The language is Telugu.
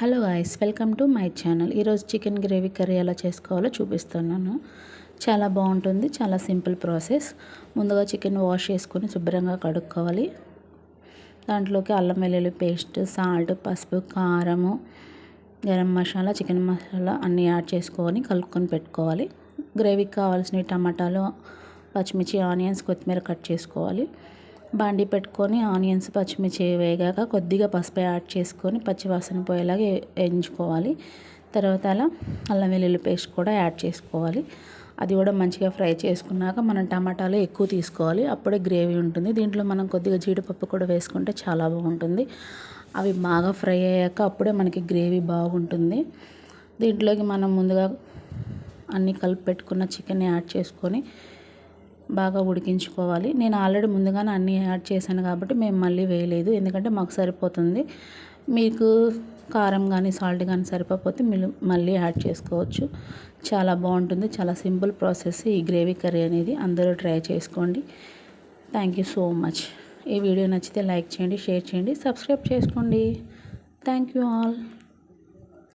Hello guys, welcome to my channel. ఈరోజు చికెన్ గ్రేవీ కర్రీ ఎలా చేసుకోవాలో చూపిస్తున్నాను. చాలా బాగుంటుంది, చాలా సింపుల్ ప్రాసెస్. ముందుగా చికెన్ వాష్ చేసుకొని శుభ్రంగా కడుక్కోవాలి. దాంట్లోకి అల్లం వెల్లుల్లి పేస్ట్, సాల్ట్, పసుపు, కారము, గరం మసాలా, చికెన్ మసాలా అన్నీ యాడ్ చేసుకొని కలుపుకొని పెట్టుకోవాలి. గ్రేవీకి కావాల్సిన టమాటాలు, పచ్చిమిర్చి, ఆనియన్స్, కొత్తిమీర కట్ చేసుకోవాలి. బాండి పెట్టుకొని ఆనియన్స్, పచ్చిమిర్చి వేగాక కొద్దిగా పసుపు యాడ్ చేసుకొని పచ్చివాసన పోయేలాగా వేయించుకోవాలి. తర్వాత అలా అల్లం వెల్లుల్లి పేస్ట్ కూడా యాడ్ చేసుకోవాలి. అది కూడా మంచిగా ఫ్రై చేసుకున్నాక మనం టమాటాలు ఎక్కువ తీసుకోవాలి, అప్పుడే గ్రేవీ ఉంటుంది. దీంట్లో మనం కొద్దిగా జీడిపప్పు కూడా వేసుకుంటే చాలా బాగుంటుంది. అవి బాగా ఫ్రై అయ్యాక అప్పుడే మనకి గ్రేవీ బాగుంటుంది. దీంట్లోకి మనం ముందుగా అన్నీ కలిపి పెట్టుకున్న చికెన్ యాడ్ చేసుకొని బాగా ఉడికించుకోవాలి. నేను ఆల్రెడీ ముందుగానే అన్నీ యాడ్ చేశాను కాబట్టి మేము మళ్ళీ వేయలేదు, ఎందుకంటే మాకు సరిపోతుంది. మీకు కారం కానీ సాల్ట్ కానీ సరిపోతే మీరు మళ్ళీ యాడ్ చేసుకోవచ్చు. చాలా బాగుంటుంది, చాలా సింపుల్ ప్రాసెస్ ఈ గ్రేవీ కర్రీ అనేది. అందరూ ట్రై చేసుకోండి. Thank you so much. ఈ వీడియో నచ్చితే లైక్ చేయండి, షేర్ చేయండి, సబ్స్క్రైబ్ చేసుకోండి. Thank you all.